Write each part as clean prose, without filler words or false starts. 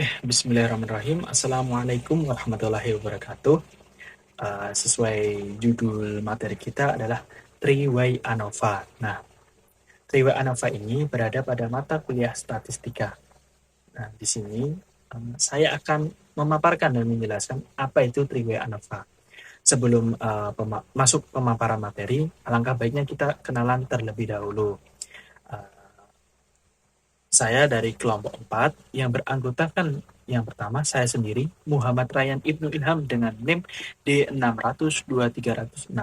Bismillahirrahmanirrahim. Assalamualaikum warahmatullahi wabarakatuh. Sesuai judul materi kita adalah Three-Way ANOVA. Nah, Three-Way ANOVA ini berada pada mata kuliah statistika. Nah, di sini saya akan memaparkan dan menjelaskan apa itu Three-Way ANOVA. Sebelum masuk pemaparan materi, alangkah baiknya kita kenalan terlebih dahulu. Saya dari kelompok 4 yang beranggotakan yang pertama saya sendiri, Muhammad Ryan Ibnu Ilham dengan NIM D602-366.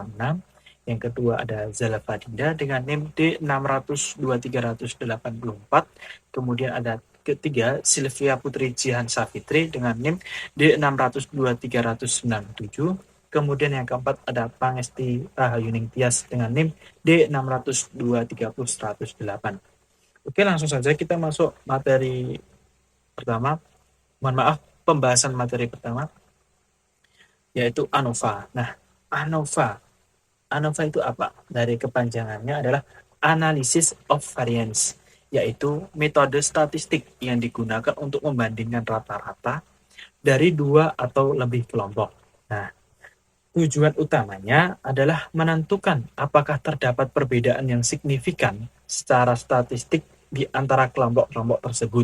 Yang kedua ada Zalafadinda dengan NIM D602-384. Kemudian ada ketiga Sylvia Putri Jihan Safitri dengan NIM D602-397. Kemudian yang keempat ada Pangesti Rahayuning Tias dengan NIM D602-30-108. Oke, langsung saja kita masuk materi pertama. Mohon maaf, pembahasan materi pertama, yaitu ANOVA. Nah, ANOVA. ANOVA itu apa? Dari kepanjangannya adalah Analysis of Variance, yaitu metode statistik yang digunakan untuk membandingkan rata-rata dari dua atau lebih kelompok. Nah, tujuan utamanya adalah menentukan apakah terdapat perbedaan yang signifikan secara statistik di antara kelompok-kelompok tersebut.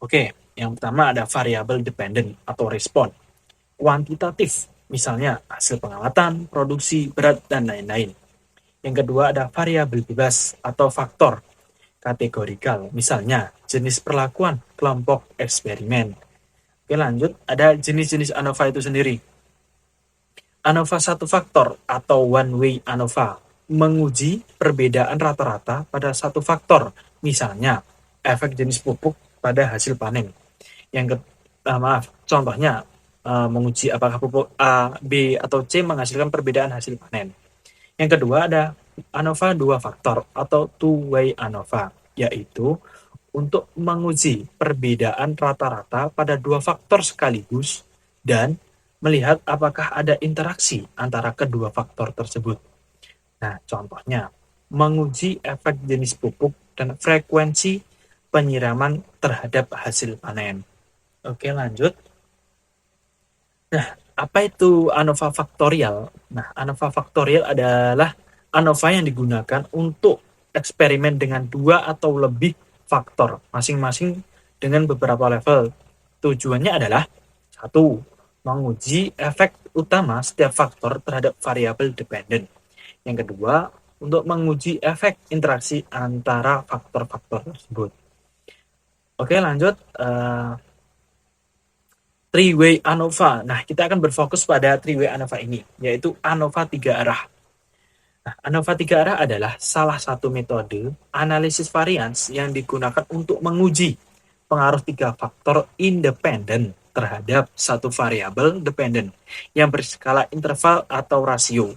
Oke, yang pertama ada variabel dependent atau respon. Kuantitatif, misalnya hasil pengamatan, produksi, berat, dan lain-lain. Yang kedua ada variabel bebas atau faktor. Kategorikal, misalnya jenis perlakuan kelompok eksperimen. Oke, lanjut, ada jenis-jenis ANOVA itu sendiri. ANOVA satu faktor atau one-way ANOVA menguji perbedaan rata-rata pada satu faktor, misalnya efek jenis pupuk pada hasil panen. Contohnya menguji apakah pupuk A, B, atau C menghasilkan perbedaan hasil panen. Yang kedua ada ANOVA dua faktor atau two-way ANOVA, yaitu untuk menguji perbedaan rata-rata pada dua faktor sekaligus dan melihat apakah ada interaksi antara kedua faktor tersebut. Nah, contohnya, menguji efek jenis pupuk dan frekuensi penyiraman terhadap hasil panen. Oke, lanjut. Nah, apa itu ANOVA faktorial? Nah, ANOVA faktorial adalah ANOVA yang digunakan untuk eksperimen dengan dua atau lebih faktor, masing-masing dengan beberapa level. Tujuannya adalah satu, menguji efek utama setiap faktor terhadap variabel dependent. Yang kedua, untuk menguji efek interaksi antara faktor-faktor tersebut. Oke, lanjut. Three-way ANOVA. Nah, kita akan berfokus pada three-way ANOVA ini, yaitu ANOVA 3 arah. Nah, ANOVA 3 arah adalah salah satu metode analisis varians yang digunakan untuk menguji pengaruh 3 faktor independen terhadap satu variabel dependent yang berskala interval atau rasio.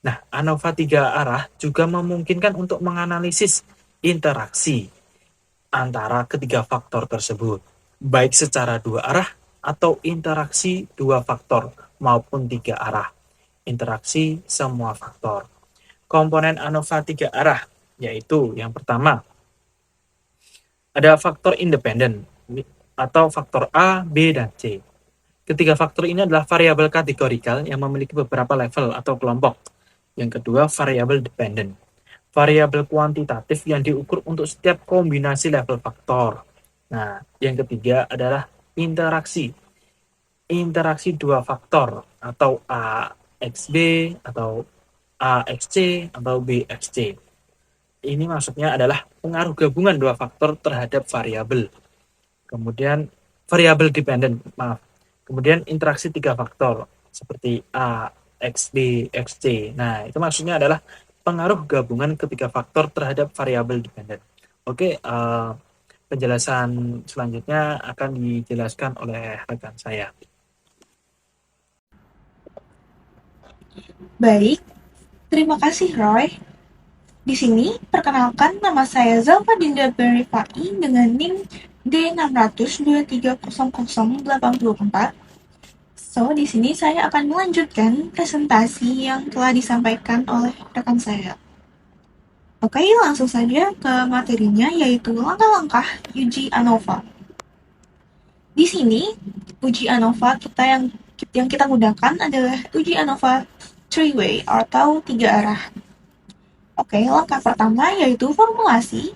Nah, ANOVA 3 arah juga memungkinkan untuk menganalisis interaksi antara ketiga faktor tersebut, baik secara 2 arah atau interaksi 2 faktor maupun 3 arah, interaksi semua faktor. Komponen ANOVA 3 arah, yaitu yang pertama, ada faktor independen atau faktor A, B, dan C. Ketiga faktor ini adalah variabel kategorikal yang memiliki beberapa level atau kelompok. Yang kedua, variabel dependent. Variabel kuantitatif yang diukur untuk setiap kombinasi level faktor. Nah, yang ketiga adalah interaksi. Interaksi dua faktor atau AXB atau AXC atau BXC. Ini maksudnya adalah pengaruh gabungan dua faktor terhadap variabel. Kemudian variabel dependent, Kemudian interaksi tiga faktor seperti A, X, B, X, C. Nah, itu maksudnya adalah pengaruh gabungan ketiga faktor terhadap variabel dependent. Oke, penjelasan selanjutnya akan dijelaskan oleh rekan saya. Baik, terima kasih Roy. Di sini, perkenalkan nama saya Zalfa Dinda Berifai dengan NIM D602300084. So, di sini saya akan melanjutkan presentasi yang telah disampaikan oleh rekan saya. Oke, langsung saja ke materinya, yaitu langkah-langkah uji ANOVA. Di sini, uji ANOVA yang kita gunakan adalah uji ANOVA three-way atau tiga arah. Oke, langkah pertama yaitu formulasi.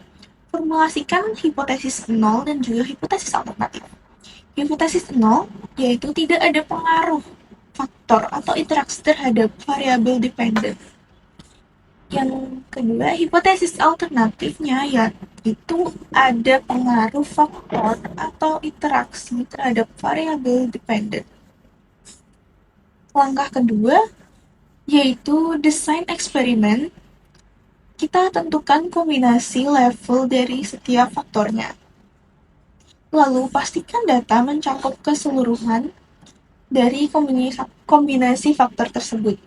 Formulasikan hipotesis nol dan juga hipotesis alternatif. Hipotesis nol yaitu tidak ada pengaruh faktor atau interaksi terhadap variabel dependent. Yang kedua, hipotesis alternatifnya yaitu ada pengaruh faktor atau interaksi terhadap variabel dependent. Langkah kedua yaitu desain eksperimen. Kita tentukan kombinasi level dari setiap faktornya. Lalu pastikan data mencakup keseluruhan dari kombinasi faktor tersebut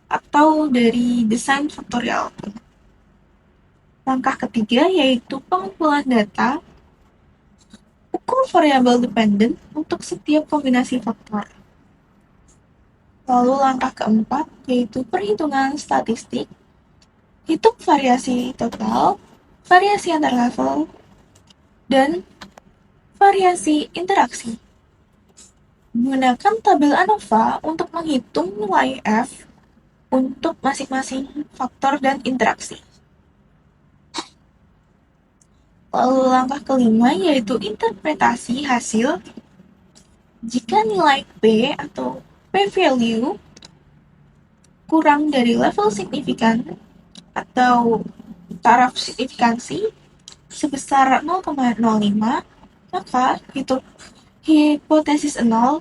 atau dari desain faktorial. Langkah ketiga yaitu pengumpulan data. Ukur variabel dependent untuk setiap kombinasi faktor. Lalu langkah keempat yaitu perhitungan statistik. Hitung variasi total, variasi antar level, dan variasi interaksi. Gunakan tabel ANOVA untuk menghitung nilai F untuk masing-masing faktor dan interaksi. Lalu langkah kelima yaitu interpretasi hasil. Jika nilai P atau p-value kurang dari level signifikan atau taraf signifikansi sebesar 0,05, maka hipotesis nol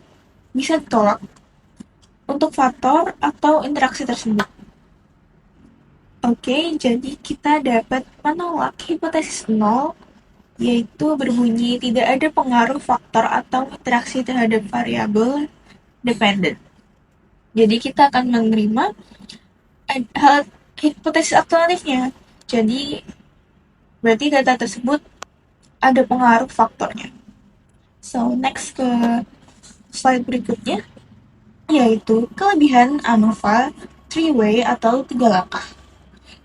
bisa ditolak untuk faktor atau interaksi tersebut. Oke, jadi kita dapat menolak hipotesis nol, yaitu berbunyi tidak ada pengaruh faktor atau interaksi terhadap variabel dependent. Jadi kita akan menerima hipotesis alternatifnya. Jadi berarti data tersebut ada pengaruh faktornya. So, next ke slide berikutnya, yaitu kelebihan ANOVA three-way atau tiga langkah.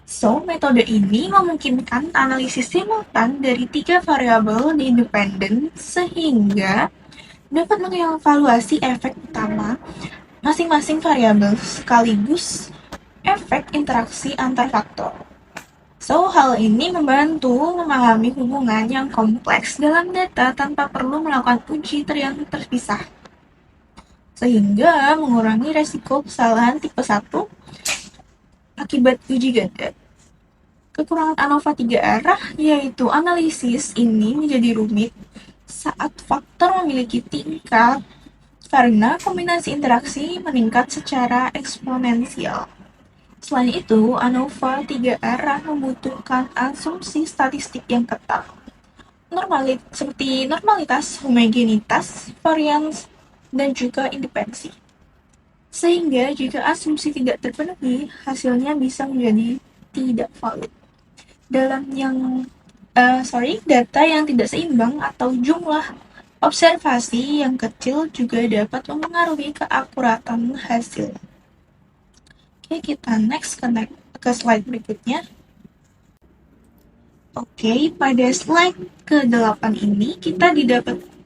So, metode ini memungkinkan analisis simultan dari tiga variabel independen sehingga dapat mengevaluasi efek utama masing-masing variabel sekaligus efek interaksi antar faktor. So, hal ini membantu memahami hubungan yang kompleks dalam data tanpa perlu melakukan uji yang terpisah, sehingga mengurangi resiko kesalahan tipe 1 akibat uji ganda. Kekurangan ANOVA tiga arah yaitu analisis ini menjadi rumit saat faktor memiliki tingkat karena kombinasi interaksi meningkat secara eksponensial. Selain itu, ANOVA tiga arah membutuhkan asumsi statistik yang ketat, seperti normalitas, homogenitas, varians, dan juga independensi. Sehingga jika asumsi tidak terpenuhi, hasilnya bisa menjadi tidak valid. Data yang tidak seimbang atau jumlah observasi yang kecil juga dapat mempengaruhi keakuratan hasil. Oke, kita next ke slide berikutnya. Oke, pada slide ke-8 ini kita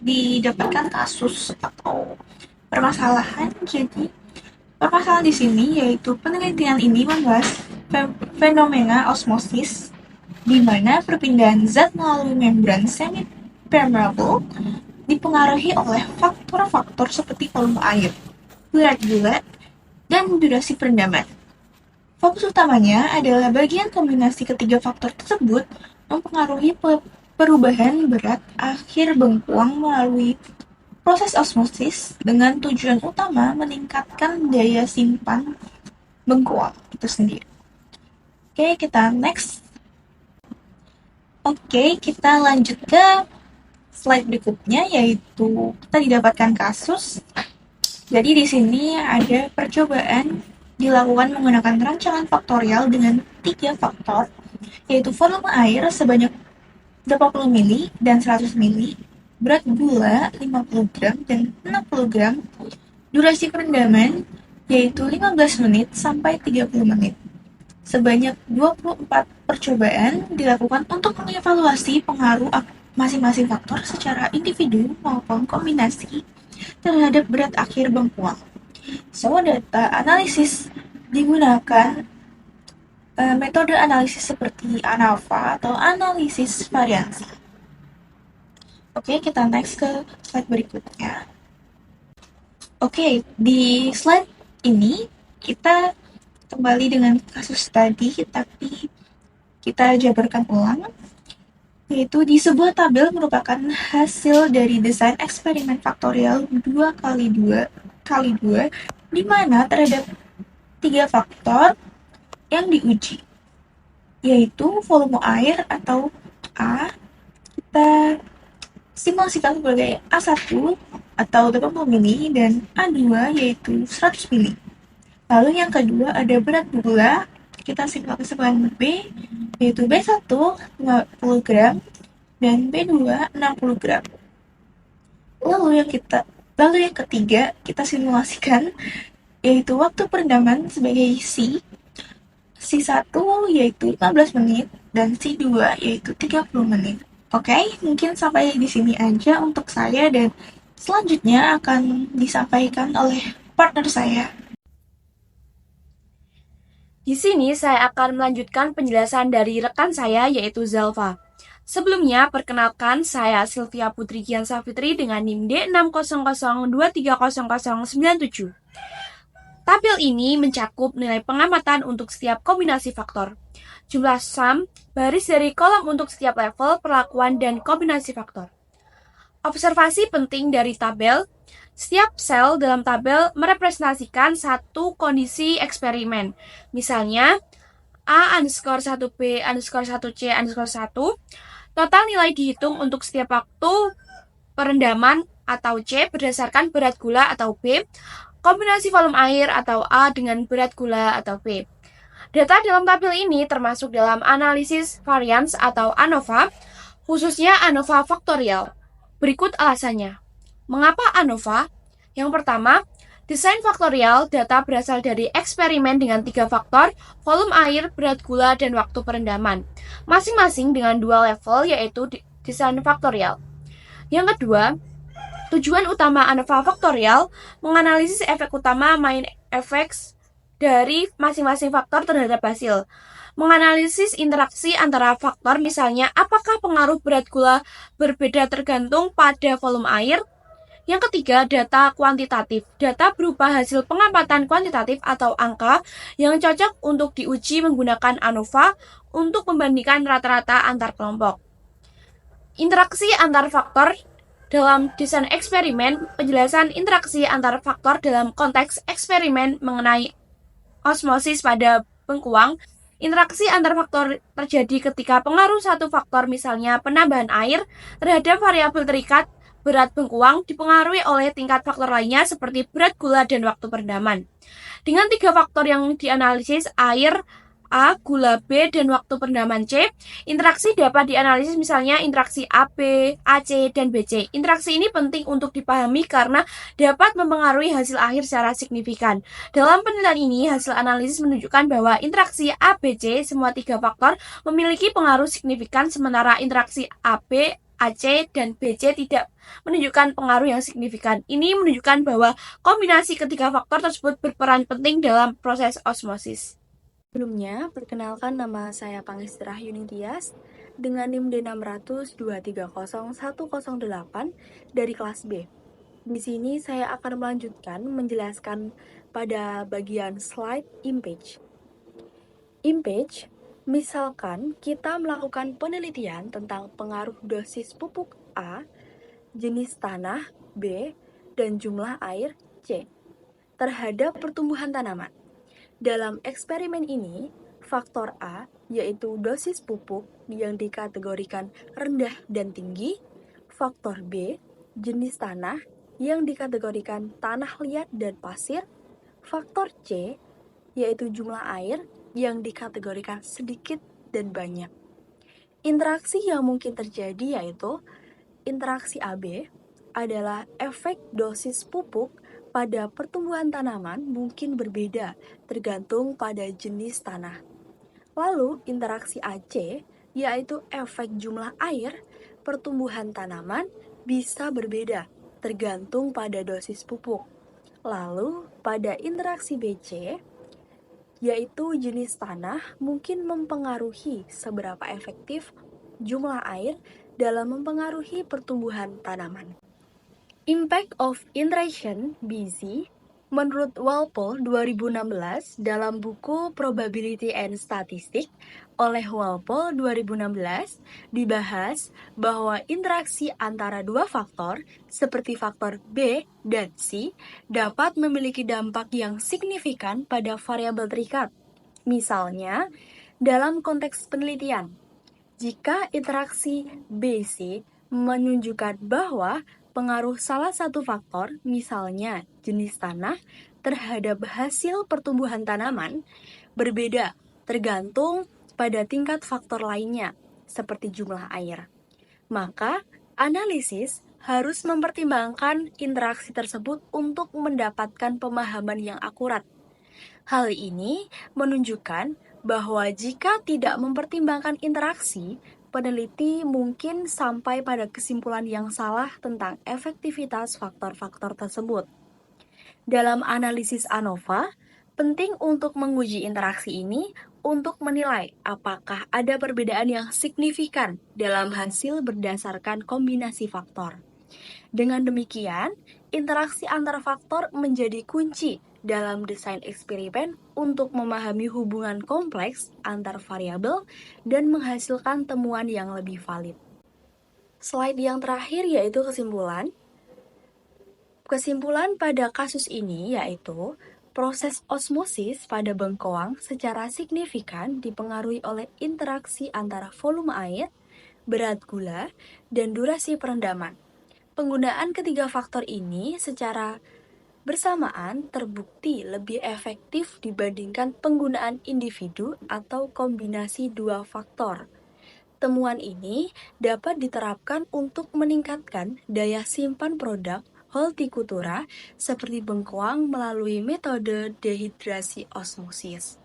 didapatkan kasus atau permasalahan. Jadi, permasalahan di sini yaitu penelitian ini membahas fenomena osmosis di mana perpindahan zat melalui membran semi-permeable dipengaruhi oleh faktor-faktor seperti volume air, berat gula, dan durasi perendaman. Fokus utamanya adalah bagian kombinasi ketiga faktor tersebut mempengaruhi perubahan berat akhir bengkuang melalui proses osmosis dengan tujuan utama meningkatkan daya simpan bengkuang itu sendiri. Oke, kita next. Oke, kita lanjut ke slide berikutnya, yaitu kita didapatkan kasus. Jadi di sini ada percobaan dilakukan menggunakan rancangan faktorial dengan 3 faktor, yaitu volume air sebanyak 80 mili dan 100 mili, berat gula 50 gram dan 60 gram, durasi perendaman yaitu 15 menit sampai 30 menit. Sebanyak 24 percobaan dilakukan untuk mengevaluasi pengaruh masing-masing faktor secara individu maupun kombinasi terhadap berat akhir bengkuang. So, data analisis digunakan metode analisis seperti ANAVA atau analisis variansi. Oke, kita next ke slide berikutnya. Oke, di slide ini kita kembali dengan kasus tadi, tapi kita jabarkan ulang, yaitu di sebuah tabel merupakan hasil dari desain eksperimen faktorial 2 kali 2 kali 2, di mana terhadap 3 faktor yang diuji, yaitu volume air atau A, kita simulasikan sebagai A1 atau 80 mili dan A2 yaitu 100 mili. Lalu yang kedua ada berat gula, kita simulasikan sebagai B, yaitu B1 50 gram dan B2 60 gram. Lalu yang ketiga kita simulasikan yaitu waktu perendaman sebagai C1 yaitu 15 menit dan C2 yaitu 30 menit. Oke, mungkin sampai di sini aja untuk saya dan selanjutnya akan disampaikan oleh partner saya. Di sini saya akan melanjutkan penjelasan dari rekan saya yaitu Zalfa. Sebelumnya, perkenalkan saya Sylvia Putri Gian Safitri dengan NIM D600230097. Tabel ini mencakup nilai pengamatan untuk setiap kombinasi faktor, jumlah sum, baris dari kolom untuk setiap level, perlakuan, dan kombinasi faktor. Observasi penting dari tabel, setiap sel dalam tabel merepresentasikan satu kondisi eksperimen. Misalnya, A_1B_1C_1. Total nilai dihitung untuk setiap waktu perendaman atau C berdasarkan berat gula atau B, kombinasi volume air atau A dengan berat gula atau B. Data dalam tabel ini termasuk dalam analisis varians atau ANOVA, khususnya ANOVA faktorial. Berikut alasannya. Mengapa ANOVA? Yang pertama, desain faktorial data berasal dari eksperimen dengan 3 faktor, volume air, berat gula, dan waktu perendaman. Masing-masing dengan 2 level yaitu desain faktorial. Yang kedua, tujuan utama ANOVA faktorial menganalisis efek utama main effects dari masing-masing faktor terhadap hasil. Menganalisis interaksi antara faktor, misalnya apakah pengaruh berat gula berbeda tergantung pada volume air. Yang ketiga, data kuantitatif. Data berupa hasil pengamatan kuantitatif atau angka yang cocok untuk diuji menggunakan ANOVA untuk membandingkan rata-rata antar kelompok. Interaksi antar faktor dalam desain eksperimen, penjelasan interaksi antar faktor dalam konteks eksperimen mengenai osmosis pada bengkuang. Interaksi antar faktor terjadi ketika pengaruh satu faktor, misalnya penambahan air, terhadap variabel terikat berat bengkuang dipengaruhi oleh tingkat faktor lainnya seperti berat gula dan waktu perendaman. Dengan 3 faktor yang dianalisis, air, A, gula B, dan waktu perendaman C, interaksi dapat dianalisis misalnya interaksi AB, AC, dan BC. Interaksi ini penting untuk dipahami karena dapat mempengaruhi hasil akhir secara signifikan. Dalam penelitian ini, hasil analisis menunjukkan bahwa interaksi ABC, semua 3 faktor, memiliki pengaruh signifikan, sementara interaksi AB, AC, dan BC tidak menunjukkan pengaruh yang signifikan. Ini menunjukkan bahwa kombinasi ketiga faktor tersebut berperan penting dalam proses osmosis. Sebelumnya, perkenalkan nama saya Pangestrah Yunitias dengan NIM D600230108 dari kelas B. Di sini saya akan melanjutkan menjelaskan pada bagian slide image. Image, misalkan kita melakukan penelitian tentang pengaruh dosis pupuk A, jenis tanah B, dan jumlah air C terhadap pertumbuhan tanaman. Dalam eksperimen ini, faktor A, yaitu dosis pupuk yang dikategorikan rendah dan tinggi, faktor B, jenis tanah yang dikategorikan tanah liat dan pasir, faktor C, yaitu jumlah air yang dikategorikan sedikit dan banyak. Interaksi yang mungkin terjadi yaitu interaksi AB adalah efek dosis pupuk pada pertumbuhan tanaman mungkin berbeda tergantung pada jenis tanah. Lalu interaksi AC yaitu efek jumlah air pertumbuhan tanaman bisa berbeda tergantung pada dosis pupuk. Lalu, pada interaksi BC, yaitu jenis tanah, mungkin mempengaruhi seberapa efektif jumlah air dalam mempengaruhi pertumbuhan tanaman. Impact of interaction BC menurut Walpole 2016 dalam buku Probability and Statistics oleh Walpole 2016 dibahas bahwa interaksi antara dua faktor seperti faktor B dan C dapat memiliki dampak yang signifikan pada variabel terikat. Misalnya, dalam konteks penelitian, jika interaksi BC menunjukkan bahwa pengaruh salah satu faktor, misalnya jenis tanah, terhadap hasil pertumbuhan tanaman, berbeda tergantung pada tingkat faktor lainnya, seperti jumlah air. Maka, analisis harus mempertimbangkan interaksi tersebut untuk mendapatkan pemahaman yang akurat. Hal ini menunjukkan bahwa jika tidak mempertimbangkan interaksi, peneliti mungkin sampai pada kesimpulan yang salah tentang efektivitas faktor-faktor tersebut. Dalam analisis ANOVA, penting untuk menguji interaksi ini untuk menilai apakah ada perbedaan yang signifikan dalam hasil berdasarkan kombinasi faktor. Dengan demikian, interaksi antar faktor menjadi kunci dalam desain eksperimen untuk memahami hubungan kompleks antar variabel dan menghasilkan temuan yang lebih valid. Slide yang terakhir yaitu kesimpulan. Kesimpulan pada kasus ini yaitu proses osmosis pada bengkoang secara signifikan dipengaruhi oleh interaksi antara volume air, berat gula, dan durasi perendaman. Penggunaan ketiga faktor ini secara bersamaan terbukti lebih efektif dibandingkan penggunaan individu atau kombinasi dua faktor. Temuan ini dapat diterapkan untuk meningkatkan daya simpan produk hortikultura seperti bengkoang melalui metode dehidrasi osmosis.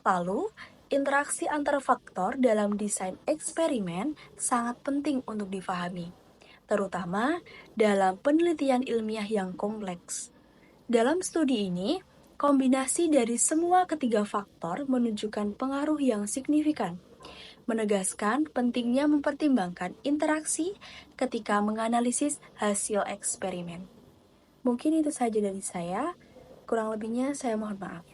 Lalu, interaksi antar faktor dalam desain eksperimen sangat penting untuk difahami, terutama dalam penelitian ilmiah yang kompleks. Dalam studi ini, kombinasi dari semua ketiga faktor menunjukkan pengaruh yang signifikan, menegaskan pentingnya mempertimbangkan interaksi ketika menganalisis hasil eksperimen. Mungkin itu saja dari saya, kurang lebihnya saya mohon maaf.